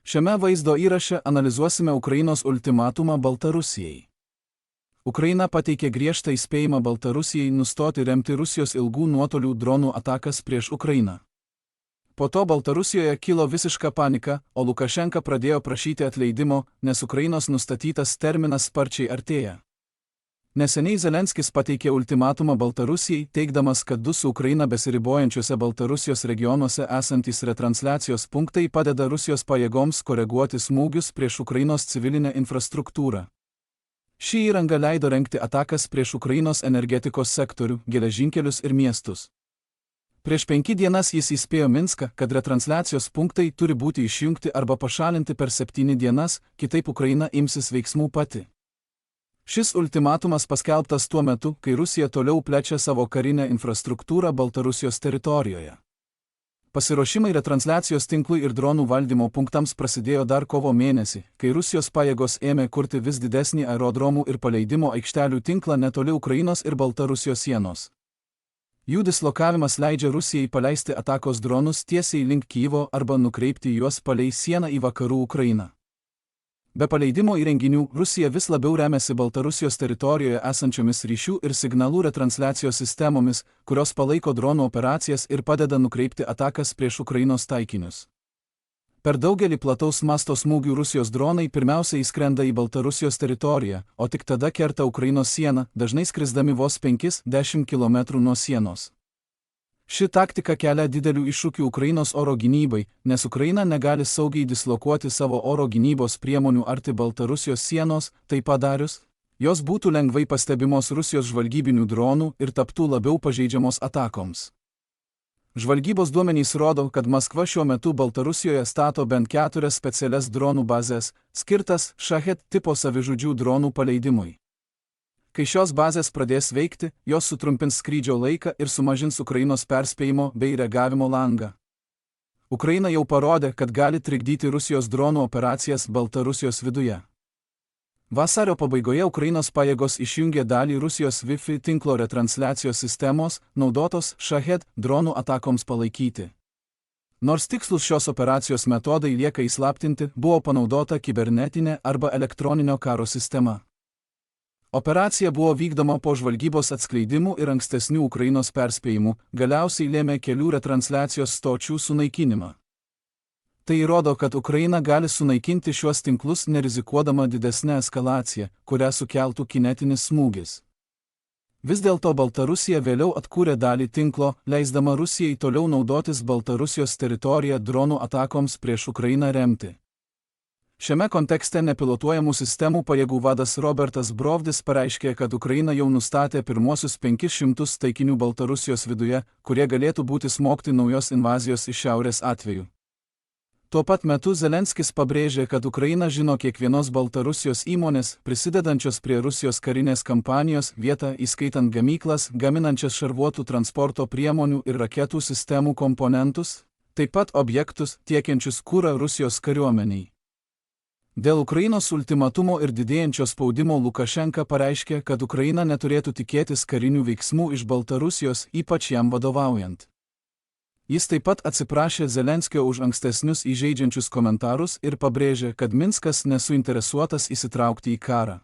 Šiame vaizdo įraše analizuosime Ukrainos ultimatumą Baltarusijai. Ukraina pateikė griežtą įspėjimą Baltarusijai nustoti remti Rusijos ilgų nuotolių dronų atakas prieš Ukrainą. Po to Baltarusijoje kilo visiška panika, o Lukašenka pradėjo prašyti atleidimo, nes Ukrainos nustatytas terminas sparčiai artėja. Neseniai Zelenskis pateikė ultimatumą Baltarusijai, teigdamas, kad du su Ukraina besiribojančiuose Baltarusijos regionuose esantys retransliacijos punktai padeda Rusijos pajėgoms koreguoti smūgius prieš Ukrainos civilinę infrastruktūrą. Ši įranga leido rengti atakas prieš Ukrainos energetikos sektorių, geležinkelius ir miestus. Prieš 5 dienas jis įspėjo Minską, kad retransliacijos punktai turi būti išjungti arba pašalinti per 7 dienas, kitaip Ukraina imsis veiksmų pati. Šis ultimatumas paskelbtas tuo metu, kai Rusija toliau plečia savo karinę infrastruktūrą Baltarusijos teritorijoje. Pasiruošimai retransliacijos tinklui ir dronų valdymo punktams prasidėjo dar kovo mėnesį, kai Rusijos pajėgos ėmė kurti vis didesnį aerodromų ir paleidimo aikštelių tinklą netoli Ukrainos ir Baltarusijos sienos. Jų dislokavimas leidžia Rusijai paleisti atakos dronus tiesiai link Kyjivo arba nukreipti juos palei sieną į vakarų Ukrainą. Be paleidimo įrenginių, Rusija vis labiau remiasi Baltarusijos teritorijoje esančiomis ryšių ir signalų retransliacijos sistemomis, kurios palaiko dronų operacijas ir padeda nukreipti atakas prieš Ukrainos taikinius. Per daugelį plataus masto smūgių Rusijos dronai pirmiausia įskrenda į Baltarusijos teritoriją, o tik tada kerta Ukrainos sieną, dažnai skrisdami vos 5–10 km nuo sienos. Ši taktika kelia didelių iššūkių Ukrainos oro gynybai, nes Ukraina negali saugiai dislokuoti savo oro gynybos priemonių arti Baltarusijos sienos, tai padarius, jos būtų lengvai pastebimos Rusijos žvalgybinių dronų ir taptų labiau pažeidžiamos atakoms. Žvalgybos duomenys rodo, kad Maskva šiuo metu Baltarusijoje stato bent 4 specialias dronų bazes, skirtas Shahed tipo savižudžių dronų paleidimui. Kai šios bazės pradės veikti, jos sutrumpins skrydžio laiką ir sumažins Ukrainos perspėjimo bei reagavimo langą. Ukraina jau parodė, kad gali trikdyti Rusijos dronų operacijas Baltarusijos viduje. Vasario pabaigoje Ukrainos pajėgos išjungė dalį Rusijos Wi-Fi tinklo retransliacijos sistemos, naudotos Shahed dronų atakoms palaikyti. Nors tikslus šios operacijos metodai lieka įslaptinti, buvo panaudota kibernetinė arba elektroninio karo sistema. Operacija buvo vykdoma po žvalgybos atskleidimų ir ankstesnių Ukrainos perspėjimų, galiausiai lėmė kelių retransliacijos stočių sunaikinimą. Tai įrodo, kad Ukraina gali sunaikinti šiuos tinklus nerizikuodama didesnę eskalaciją, kurią sukeltų kinetinis smūgis. Vis dėlto Baltarusija vėliau atkūrė dalį tinklo, leisdama Rusijai toliau naudotis Baltarusijos teritoriją dronų atakoms prieš Ukrainą remti. Šiame kontekste nepilotuojamų sistemų pajėgų vadas Robertas Brovdis pareiškė, kad Ukraina jau nustatė pirmuosius 500 taikinių Baltarusijos viduje, kurie galėtų būti smogti naujos invazijos iš šiaurės atveju. Tuo pat metu Zelenskis pabrėžė, kad Ukraina žino kiekvienos Baltarusijos įmonės, prisidedančios prie Rusijos karinės kampanijos, vietą, įskaitant gamyklas, gaminančias šarvuotų transporto priemonių ir raketų sistemų komponentus, taip pat objektus, tiekiančius kurą Rusijos kariuomeniai. Dėl Ukrainos ultimatumo ir didėjančio spaudimo Lukašenka pareiškė, kad Ukraina neturėtų tikėtis karinių veiksmų iš Baltarusijos, ypač jam vadovaujant. Jis taip pat atsiprašė Zelenskio už ankstesnius įžeidžiančius komentarus ir pabrėžė, kad Minskas nesuinteresuotas įsitraukti į karą.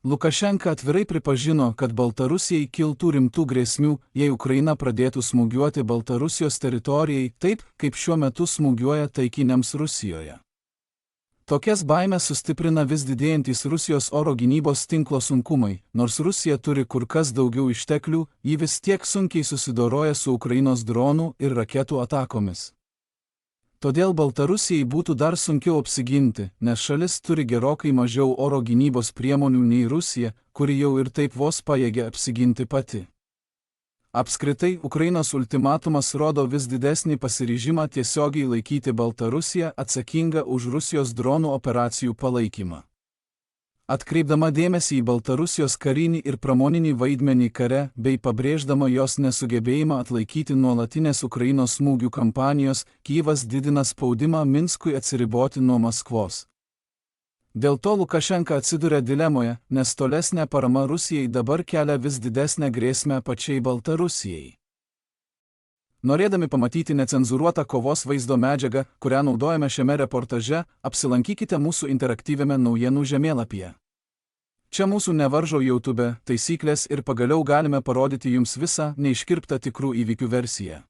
Lukašenka atvirai pripažino, kad Baltarusijai kiltų rimtų grėsmių, jei Ukraina pradėtų smūgiuoti Baltarusijos teritorijai taip, kaip šiuo metu smūgiuoja taikiniams Rusijoje. Tokias baimes sustiprina vis didėjantys Rusijos oro gynybos tinklo sunkumai, nors Rusija turi kur kas daugiau išteklių, ji vis tiek sunkiai susidoroja su Ukrainos dronų ir raketų atakomis. Todėl Baltarusijai būtų dar sunkiau apsiginti, nes šalis turi gerokai mažiau oro gynybos priemonių nei Rusija, kuri jau ir taip vos pajėgia apsiginti pati. Apskritai, Ukrainos ultimatumas rodo vis didesnį pasiryžimą tiesiogiai laikyti Baltarusiją atsakingą už Rusijos dronų operacijų palaikymą. Atkreipdama dėmesį į Baltarusijos karinį ir pramoninį vaidmenį kare bei pabrėždama jos nesugebėjimą atlaikyti nuolatinės Ukrainos smūgių kampanijos, Kyjivas didina spaudimą Minskui atsiriboti nuo Maskvos. Dėl to Lukašenka atsiduria dilemoje, nes tolesnė parama Rusijai dabar kelia vis didesnę grėsmę pačiai Baltarusijai. Norėdami pamatyti necenzūruotą kovos vaizdo medžiagą, kurią naudojame šiame reportaže, apsilankykite mūsų interaktyviame naujienų žemėlapyje. Čia mūsų nevaržo YouTube taisyklės ir pagaliau galime parodyti jums visą neiškirptą tikrų įvykių versiją.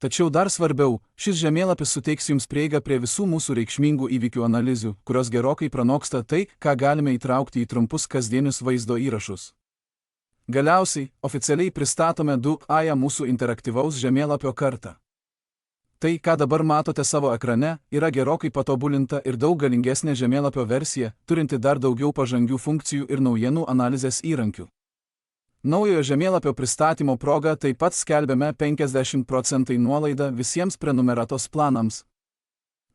Tačiau dar svarbiau, šis žemėlapis suteiks jums prieigą prie visų mūsų reikšmingų įvykių analizių, kurios gerokai pranoksta tai, ką galime įtraukti į trumpus kasdienius vaizdo įrašus. Galiausiai, oficialiai pristatome 2-ąją mūsų interaktyvaus žemėlapio kartą. Tai, ką dabar matote savo ekrane, yra gerokai patobulinta ir daug galingesnė žemėlapio versija, turinti dar daugiau pažangių funkcijų ir naujienų analizės įrankių. Naujojo žemėlapio pristatymo proga taip pat skelbiame 50% nuolaidą visiems prenumeratos planams.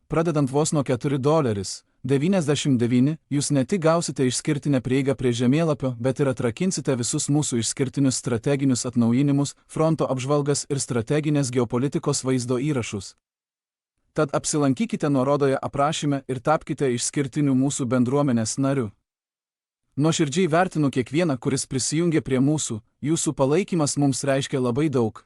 Pradedant vos nuo $4,99, jūs ne tik gausite išskirtinę prieigą prie žemėlapio, bet ir atrakinsite visus mūsų išskirtinius strateginius atnaujinimus, fronto apžvalgas ir strateginės geopolitikos vaizdo įrašus. Tad apsilankykite nuorodoje aprašyme ir tapkite išskirtiniu mūsų bendruomenės nariu. Nuoširdžiai vertinu kiekvieną, kuris prisijungė prie mūsų, jūsų palaikymas mums reiškia labai daug.